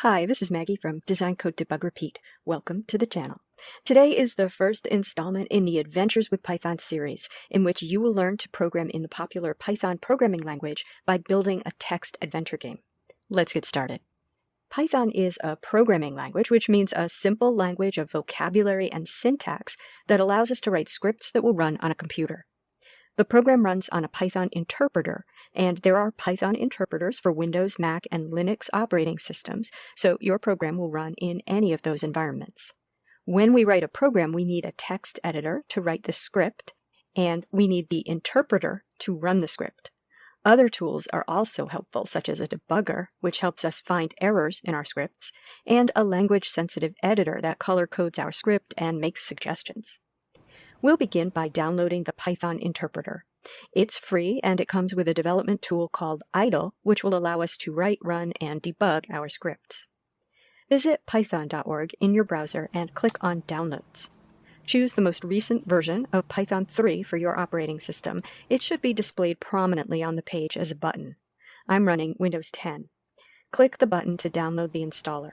Hi, this is Maggie from Design Code Debug Repeat. Welcome to the channel. Today is the first installment in the Adventures with Python series, in which you will learn to program in the popular Python programming language by building a text adventure game. Let's get started. Python is a programming language, which means a simple language of vocabulary and syntax that allows us to write scripts that will run on a computer. The program runs on a Python interpreter, and there are Python interpreters for Windows, Mac, and Linux operating systems, so your program will run in any of those environments. When we write a program, we need a text editor to write the script, and we need the interpreter to run the script. Other tools are also helpful, such as a debugger, which helps us find errors in our scripts, and a language-sensitive editor that color codes our script and makes suggestions. We'll begin by downloading the Python interpreter. It's free, and it comes with a development tool called idle, which will allow us to write, run, and debug our scripts. Visit python.org in your browser and click on Downloads. Choose the most recent version of Python 3 for your operating system. It should be displayed prominently on the page as a button. I'm running Windows 10. Click the button to download the installer.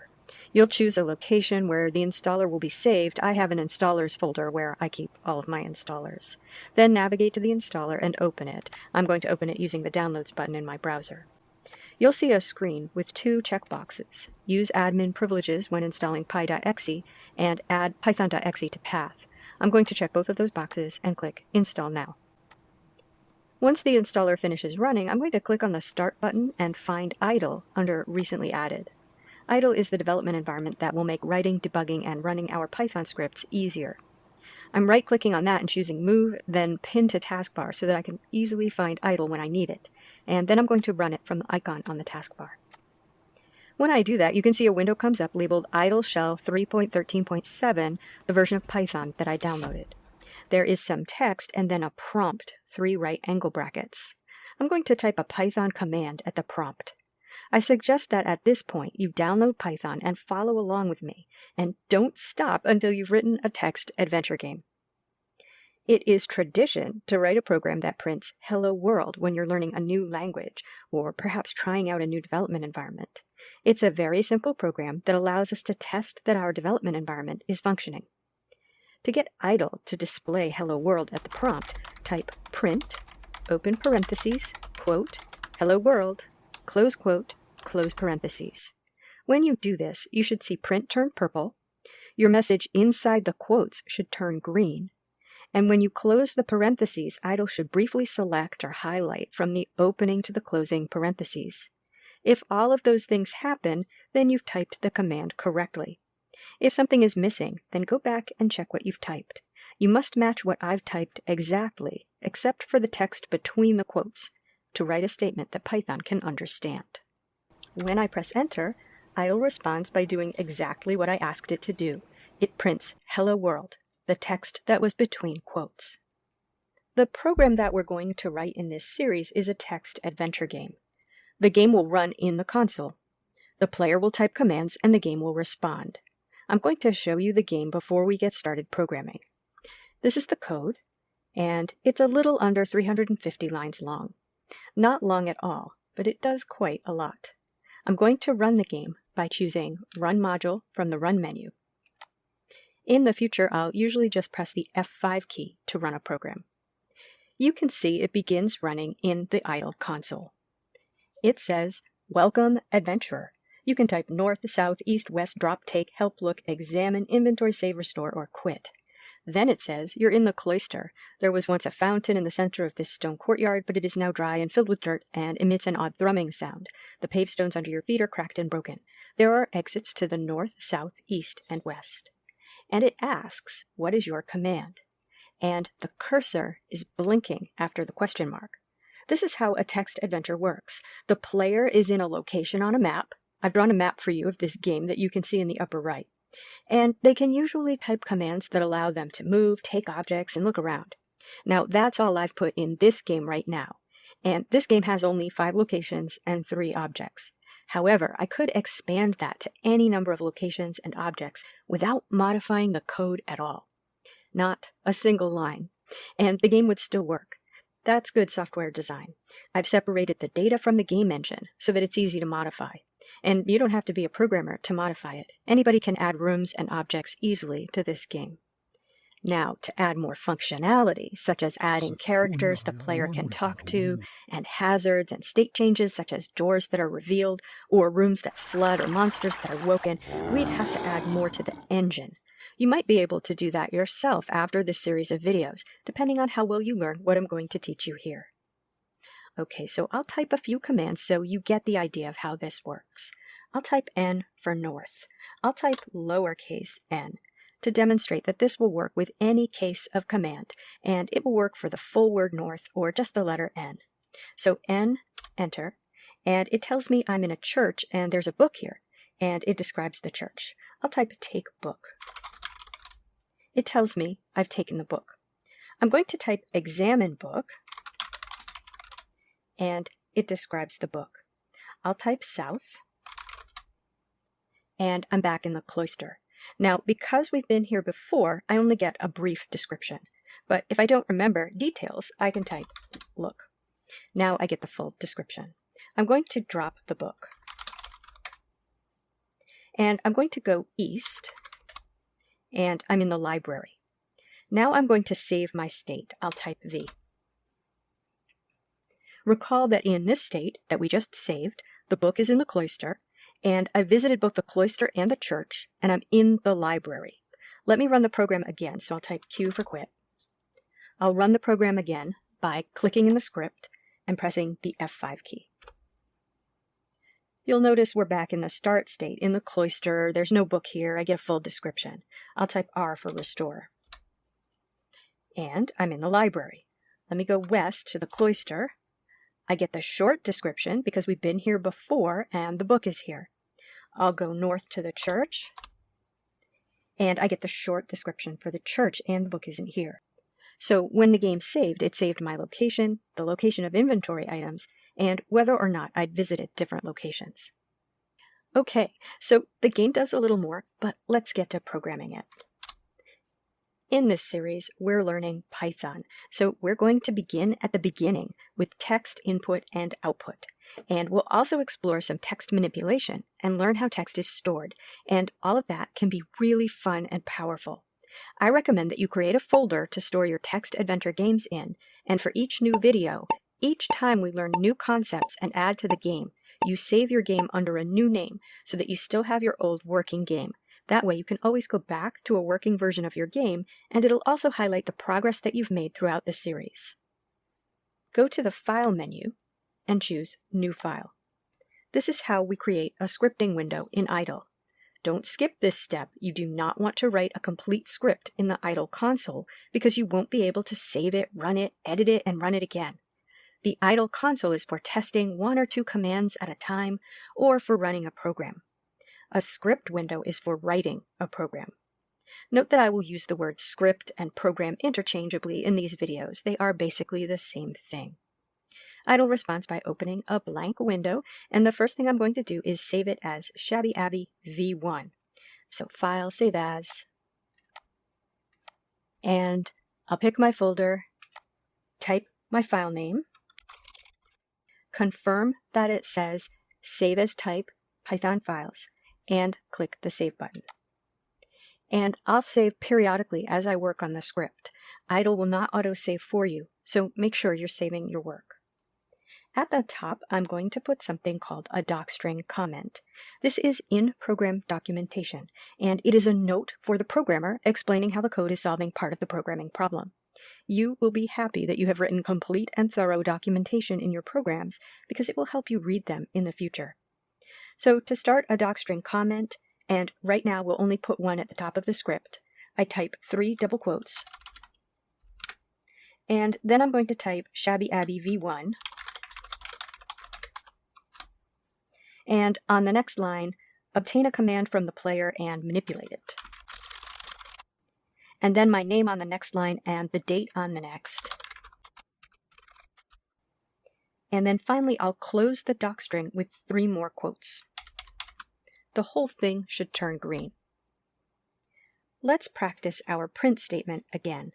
You'll choose a location where the installer will be saved. I have an installers folder where I keep all of my installers. Then navigate to the installer and open it. I'm going to open it using the Downloads button in my browser. You'll see a screen with two checkboxes. Use admin privileges when installing py.exe and add python.exe to path. I'm going to check both of those boxes and click Install Now. Once the installer finishes running, I'm going to click on the Start button and find idle under Recently Added. Idle is the development environment that will make writing, debugging, and running our Python scripts easier. I'm right-clicking on that and choosing Move, then Pin to Taskbar so that I can easily find idle when I need it. And then I'm going to run it from the icon on the taskbar. When I do that, you can see a window comes up labeled Idle Shell 3.13.7, the version of Python that I downloaded. There is some text and then a prompt, 3 right angle brackets. I'm going to type a Python command at the prompt. I suggest that at this point you download Python and follow along with me, and don't stop until you've written a text adventure game. It is tradition to write a program that prints Hello World when you're learning a new language, or perhaps trying out a new development environment. It's a very simple program that allows us to test that our development environment is functioning. To get idle to display Hello World at the prompt, type print, open parentheses, quote, Hello World, close quote, close parentheses. When you do this, you should see print turn purple, your message inside the quotes should turn green, and when you close the parentheses, idle should briefly select or highlight from the opening to the closing parentheses. If all of those things happen, then you've typed the command correctly. If something is missing, then go back and check what you've typed. You must match what I've typed exactly, except for the text between the quotes, to write a statement that Python can understand. When I press Enter, idle responds by doing exactly what I asked it to do. It prints Hello World, the text that was between quotes. The program that we're going to write in this series is a text adventure game. The game will run in the console. The player will type commands and the game will respond. I'm going to show you the game before we get started programming. This is the code, and it's a little under 350 lines long. Not long at all, but it does quite a lot. I'm going to run the game by choosing Run Module from the Run menu. In the future, I'll usually just press the F5 key to run a program. You can see it begins running in the idle console. It says, Welcome, Adventurer. You can type north, south, east, west, drop, take, help, look, examine, inventory, save, restore, or quit. Then it says, you're in the cloister. There was once a fountain in the center of this stone courtyard, but it is now dry and filled with dirt and emits an odd thrumming sound. The paved stones under your feet are cracked and broken. There are exits to the north, south, east, and west. And it asks, what is your command? And the cursor is blinking after the question mark. This is how a text adventure works. The player is in a location on a map. I've drawn a map for you of this game that you can see in the upper right. And they can usually type commands that allow them to move, take objects, and look around. Now, that's all I've put in this game right now. And this game has only 5 locations and 3 objects. However, I could expand that to any number of locations and objects without modifying the code at all. Not a single line. And the game would still work. That's good software design. I've separated the data from the game engine so that it's easy to modify. And you don't have to be a programmer to modify it. Anybody can add rooms and objects easily to this game. Now, to add more functionality, such as adding characters the player can talk to, and hazards and state changes such as doors that are revealed, or rooms that flood or monsters that are woken, we'd have to add more to the engine. You might be able to do that yourself after this series of videos, depending on how well you learn what I'm going to teach you here. Okay, so I'll type a few commands so you get the idea of how this works. I'll type N for north. I'll type lowercase n to demonstrate that this will work with any case of command, and it will work for the full word north or just the letter N. So N, enter, and it tells me I'm in a church and there's a book here, and it describes the church. I'll type take book. It tells me I've taken the book. I'm going to type examine book, and it describes the book. I'll type south, and I'm back in the cloister. Now, because we've been here before, I only get a brief description. But if I don't remember details, I can type look. Now I get the full description. I'm going to drop the book. And I'm going to go east, and I'm in the library. Now I'm going to save my state. I'll type V. Recall that in this state that we just saved, the book is in the cloister, and I visited both the cloister and the church, and I'm in the library. Let me run the program again, so I'll type Q for quit. I'll run the program again by clicking in the script and pressing the F5 key. You'll notice we're back in the start state. In the cloister, there's no book here. I get a full description. I'll type R for restore. And I'm in the library. Let me go west to the cloister. I get the short description because we've been here before and the book is here. I'll go north to the church, and I get the short description for the church, and the book isn't here. So when the game saved, it saved my location, the location of inventory items, and whether or not I'd visited different locations. Okay, so the game does a little more, but let's get to programming it. In this series, we're learning Python, so we're going to begin at the beginning with text input and output. And we'll also explore some text manipulation and learn how text is stored, and all of that can be really fun and powerful. I recommend that you create a folder to store your text adventure games in, and for each new video, each time we learn new concepts and add to the game, you save your game under a new name so that you still have your old working game. That way you can always go back to a working version of your game, and it'll also highlight the progress that you've made throughout the series. Go to the File menu and choose New File. This is how we create a scripting window in idle. Don't skip this step. You do not want to write a complete script in the idle console because you won't be able to save it, run it, edit it, and run it again. The idle console is for testing 1 or 2 commands at a time or for running a program. A script window is for writing a program. Note that I will use the words script and program interchangeably in these videos. They are basically the same thing. Idle response by opening a blank window, and the first thing I'm going to do is save it as Shabby Abby v1. So File, Save As, and I'll pick my folder, type my file name, confirm that it says Save as Type Python Files, and click the Save button. And I'll save periodically as I work on the script. Idle will not autosave for you, so make sure you're saving your work. At the top, I'm going to put something called a docstring comment. This is in-program documentation, and it is a note for the programmer explaining how the code is solving part of the programming problem. You will be happy that you have written complete and thorough documentation in your programs because it will help you read them in the future. So to start a docstring comment, and right now we'll only put one at the top of the script, I type 3 double quotes, and then I'm going to type Shabby Abby v1, and on the next line, obtain a command from the player and manipulate it. And then my name on the next line and the date on the next. And then finally, I'll close the docstring with 3 more quotes. The whole thing should turn green. Let's practice our print statement again.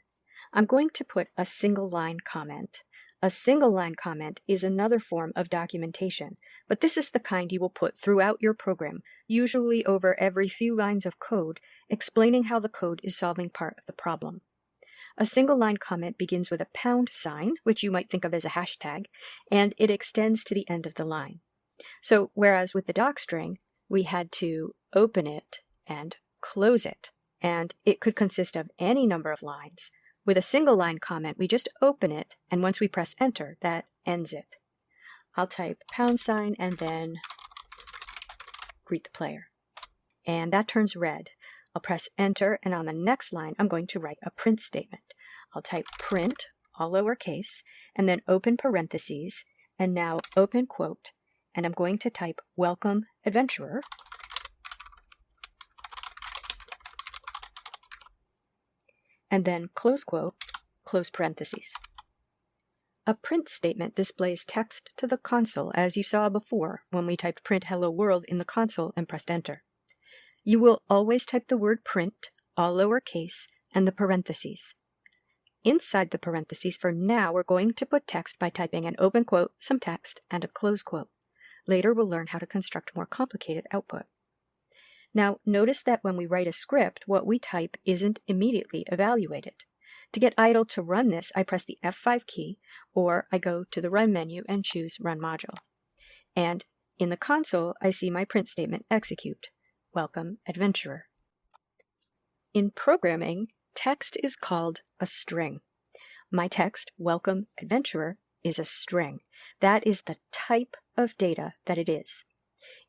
I'm going to put a single line comment. A single line comment is another form of documentation, but this is the kind you will put throughout your program, usually over every few lines of code, explaining how the code is solving part of the problem. A single line comment begins with a pound sign, which you might think of as a hashtag, and it extends to the end of the line. So whereas with the docstring, we had to open it and close it, and it could consist of any number of lines. With a single line comment, we just open it, and once we press enter, that ends it. I'll type pound sign and then greet the player. And that turns red. I'll press enter, and on the next line, I'm going to write a print statement. I'll type print, all lowercase, and then open parentheses, and now open quote, and I'm going to type welcome adventurer. And then close quote, close parentheses. A print statement displays text to the console as you saw before when we typed print hello world in the console and pressed enter. You will always type the word print, all lowercase, and the parentheses. Inside the parentheses for now we're going to put text by typing an open quote, some text, and a close quote. Later we'll learn how to construct more complicated output. Now, notice that when we write a script, what we type isn't immediately evaluated. To get idle to run this, I press the F5 key, or I go to the Run menu and choose Run Module. And in the console, I see my print statement execute. Welcome, adventurer. In programming, text is called a string. My text, welcome, adventurer, is a string. That is the type of data that it is.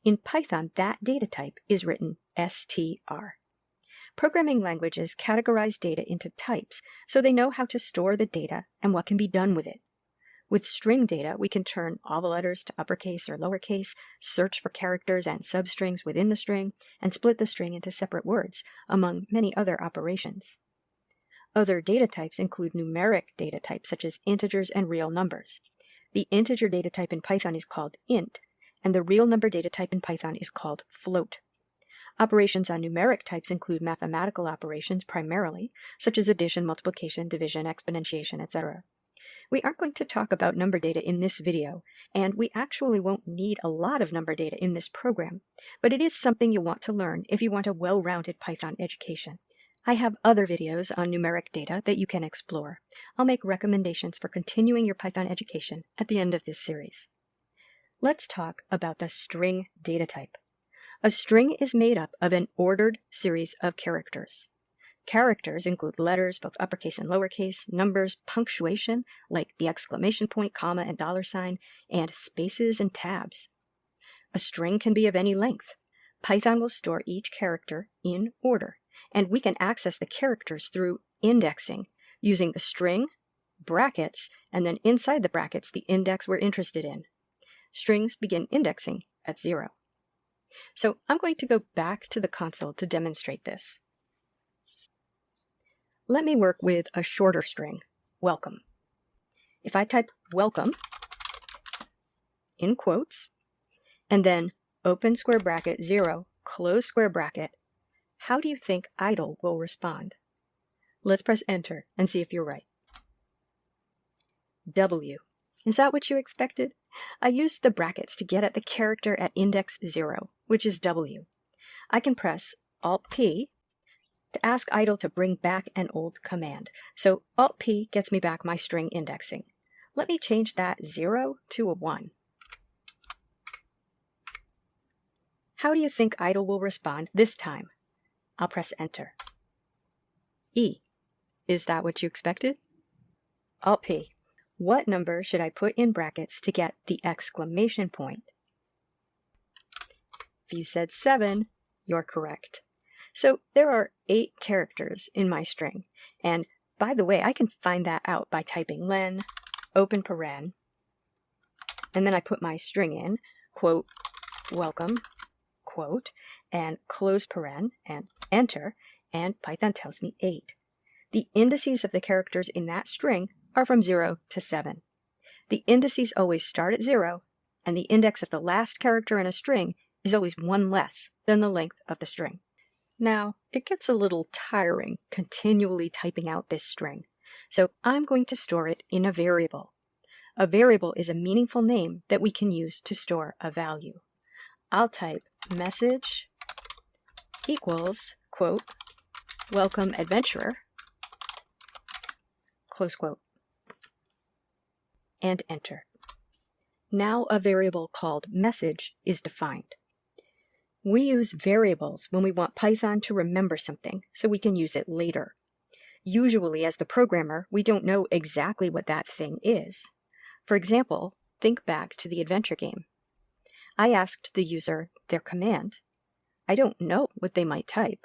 In Python, that data type is written str. Programming languages categorize data into types so they know how to store the data and what can be done with it. With string data, we can turn all the letters to uppercase or lowercase, search for characters and substrings within the string, and split the string into separate words, among many other operations. Other data types include numeric data types such as integers and real numbers. The integer data type in Python is called int, and the real number data type in Python is called float. Operations on numeric types include mathematical operations primarily, such as addition, multiplication, division, exponentiation, etc. We aren't going to talk about number data in this video, and we actually won't need a lot of number data in this program, but it is something you'll want to learn if you want a well-rounded Python education. I have other videos on numeric data that you can explore. I'll make recommendations for continuing your Python education at the end of this series. Let's talk about the string data type. A string is made up of an ordered series of characters. Characters include letters, both uppercase and lowercase, numbers, punctuation, like the exclamation point, comma, and $sign, and spaces and tabs. A string can be of any length. Python will store each character in order, and we can access the characters through indexing, using the string, brackets, and then inside the brackets, the index we're interested in. Strings begin indexing at 0. So I'm going to go back to the console to demonstrate this. Let me work with a shorter string, welcome. If I type welcome in quotes, and then open square bracket 0, close square bracket, how do you think idle will respond? Let's press enter and see if you're right. W. Is that what you expected? I used the brackets to get at the character at index 0, which is W. I can press Alt-P to ask idle to bring back an old command. So Alt-P gets me back my string indexing. Let me change that 0 to a 1. How do you think idle will respond this time? I'll press enter. E. Is that what you expected? Alt-P. What number should I put in brackets to get the exclamation point? If you said 7, you're correct. So there are 8 characters in my string. And by the way, I can find that out by typing len, open paren, and then I put my string in, quote, welcome, quote, and close paren, and enter, and Python tells me 8. The indices of the characters in that string are from 0 to 7. The indices always start at 0, and the index of the last character in a string is always 1 less than the length of the string. Now, it gets a little tiring continually typing out this string, so I'm going to store it in a variable. A variable is a meaningful name that we can use to store a value. I'll type message equals, quote, welcome adventurer, close quote, and enter. Now a variable called message is defined. We use variables when we want Python to remember something so we can use it later. Usually, as the programmer, we don't know exactly what that thing is. For example, think back to the adventure game. I asked the user their command. I don't know what they might type,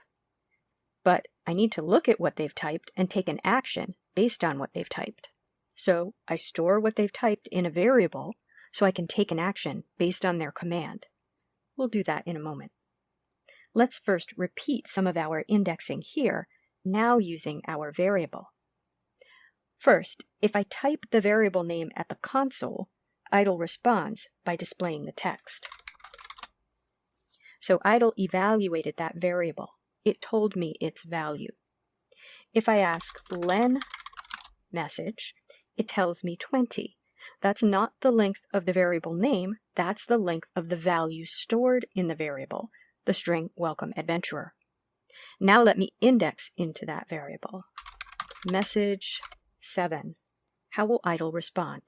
but I need to look at what they've typed and take an action based on what they've typed. So I store what they've typed in a variable so I can take an action based on their command. We'll do that in a moment. Let's first repeat some of our indexing here, now using our variable. First, if I type the variable name at the console, idle responds by displaying the text. So idle evaluated that variable. It told me its value. If I ask len message, it tells me 20. That's not the length of the variable name, that's the length of the value stored in the variable, the string welcome adventurer. Now let me index into that variable. Message 7. How will idle respond?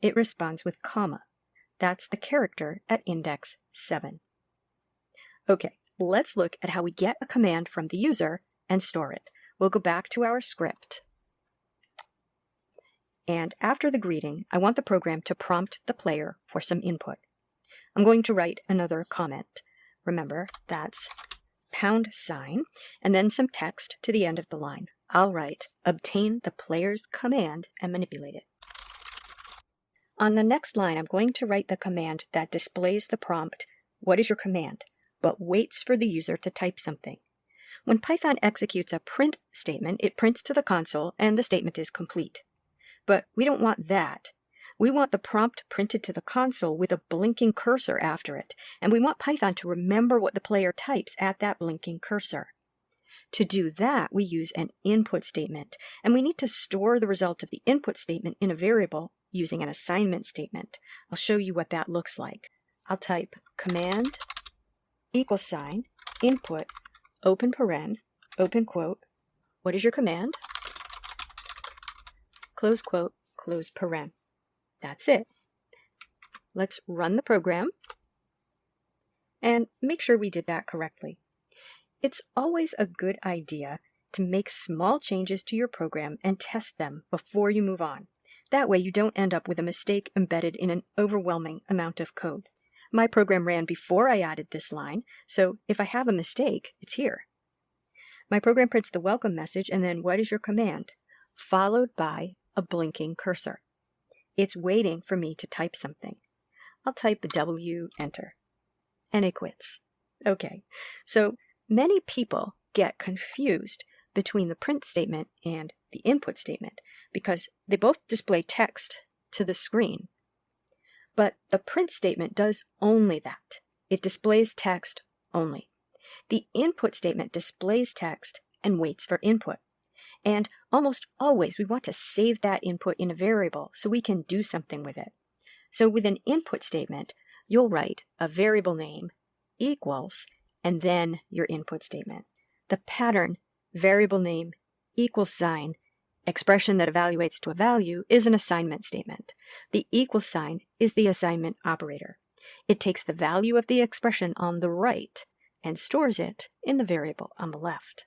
It responds with comma. That's the character at index 7. Okay, let's look at how we get a command from the user and store it. We'll go back to our script. And after the greeting, I want the program to prompt the player for some input. I'm going to write another comment. Remember, that's $, and then some text to the end of the line. I'll write, obtain the player's command and manipulate it. On the next line, I'm going to write the command that displays the prompt, what is your command, but waits for the user to type something. When Python executes a print statement, it prints to the console and the statement is complete. But we don't want that. We want the prompt printed to the console with a blinking cursor after it, and we want Python to remember what the player types at that blinking cursor. To do that, we use an input statement, and we need to store the result of the input statement in a variable using an assignment statement. I'll show you what that looks like. I'll type command =, input, open paren, open quote, what is your command? Close quote, close paren. That's it. Let's run the program and make sure we did that correctly. It's always a good idea to make small changes to your program and test them before you move on. That way you don't end up with a mistake embedded in an overwhelming amount of code. My program ran before I added this line, so if I have a mistake, it's here. My program prints the welcome message and then what is your command, followed by a blinking cursor. It's waiting for me to type something. I'll type W, enter, and it quits. Okay, so many people get confused between the print statement and the input statement because they both display text to the screen. But the print statement does only that. It displays text only. The input statement displays text and waits for input. And almost always we want to save that input in a variable so we can do something with it. So with an input statement, you'll write a variable name equals and then your input statement. The pattern variable name =, expression that evaluates to a value is an assignment statement. The =, is the assignment operator. It takes the value of the expression on the right and stores it in the variable on the left.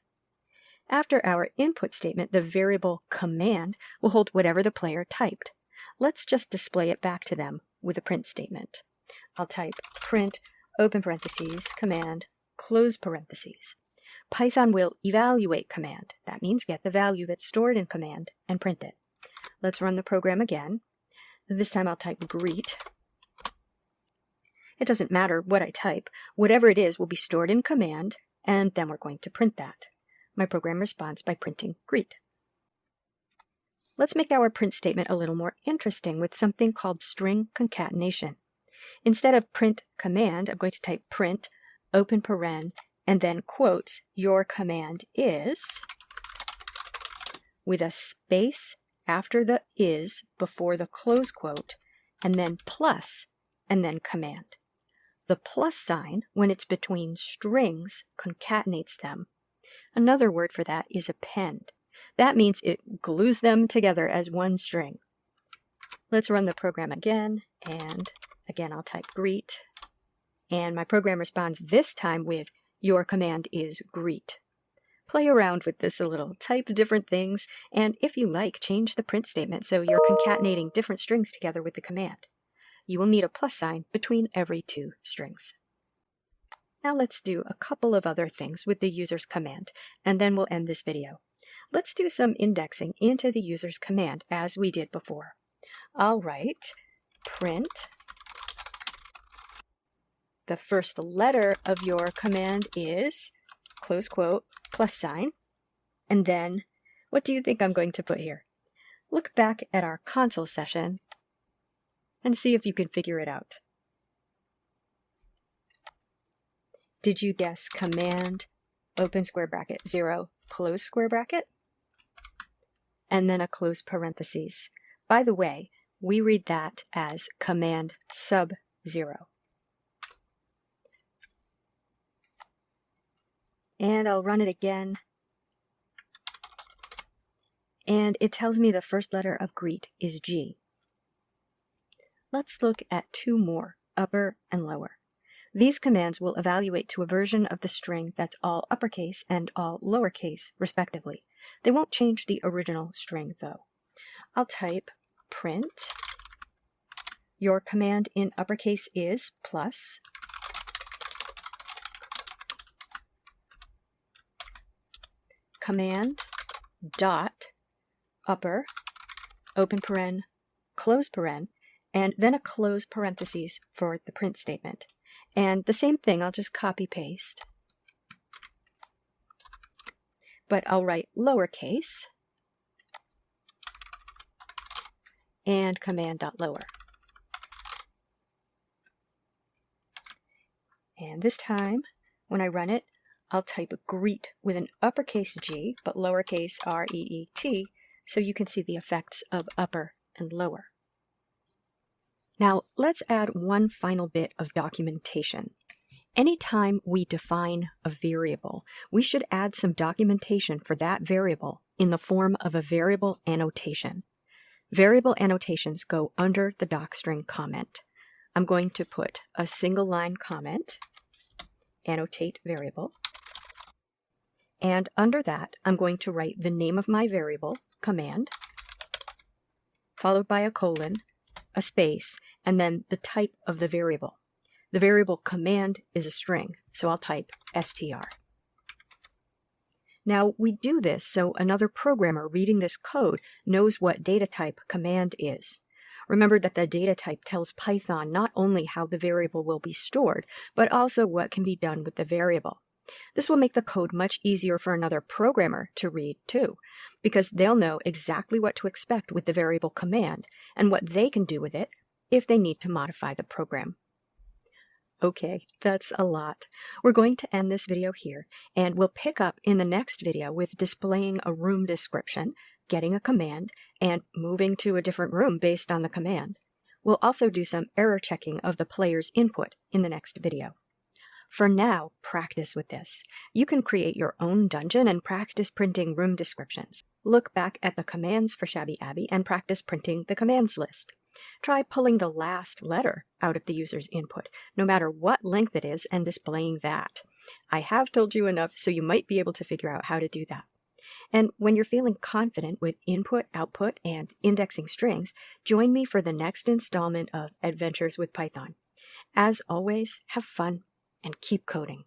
After our input statement, the variable command will hold whatever the player typed. Let's just display it back to them with a print statement. I'll type print, open parentheses, command, close parentheses. Python will evaluate command. That means get the value that's stored in command and print it. Let's run the program again. This time I'll type greet. It doesn't matter what I type. Whatever it is will be stored in command, and then we're going to print that. My program responds by printing greet. Let's make our print statement a little more interesting with something called string concatenation. Instead of print command, I'm going to type print, open paren, and then quotes, your command is, with a space after the is, before the close quote, and then plus, and then command. The plus sign, when it's between strings, concatenates them. Another word for that is append. That means it glues them together as one string. Let's run the program again, and again I'll type greet, and my program responds this time with your command is greet. Play around with this a little, type different things, and if you like, change the print statement so you're concatenating different strings together with the command. You will need a plus sign between every two strings. Now let's do a couple of other things with the user's command, and then we'll end this video. Let's do some indexing into the user's command as we did before. I'll write print. The first letter of your command is, close quote, plus sign. And then, what do you think I'm going to put here? Look back at our console session and see if you can figure it out. Did you guess command, open square bracket, 0, close square bracket? And then a close parentheses. By the way, we read that as command sub 0. And I'll run it again. And it tells me the first letter of greet is G. Let's look at two more, upper and lower. These commands will evaluate to a version of the string that's all uppercase and all lowercase, respectively. They won't change the original string, though. I'll type print. Your command in uppercase is plus. Command dot upper, open paren, close paren, and then a close parentheses for the print statement. And the same thing, I'll just copy paste. But I'll write lowercase and command dot lower. And this time, when I run it, I'll type greet with an uppercase G, but lowercase R-E-E-T, so you can see the effects of upper and lower. Now, let's add one final bit of documentation. Anytime we define a variable, we should add some documentation for that variable in the form of a variable annotation. Variable annotations go under the docstring comment. I'm going to put a single line comment, annotate variable, and under that, I'm going to write the name of my variable, command, followed by a colon, a space, and then the type of the variable. The variable command is a string, so I'll type str. Now, we do this so another programmer reading this code knows what data type command is. Remember that the data type tells Python not only how the variable will be stored, but also what can be done with the variable. This will make the code much easier for another programmer to read too, because they'll know exactly what to expect with the variable command and what they can do with it if they need to modify the program. Okay, that's a lot. We're going to end this video here, and we'll pick up in the next video with displaying a room description, getting a command, and moving to a different room based on the command. We'll also do some error checking of the player's input in the next video. For now, practice with this. You can create your own dungeon and practice printing room descriptions. Look back at the commands for Shabby Abby and practice printing the commands list. Try pulling the last letter out of the user's input, no matter what length it is, and displaying that. I have told you enough, so you might be able to figure out how to do that. And when you're feeling confident with input, output, and indexing strings, join me for the next installment of Adventures with Python. As always, have fun and keep coding.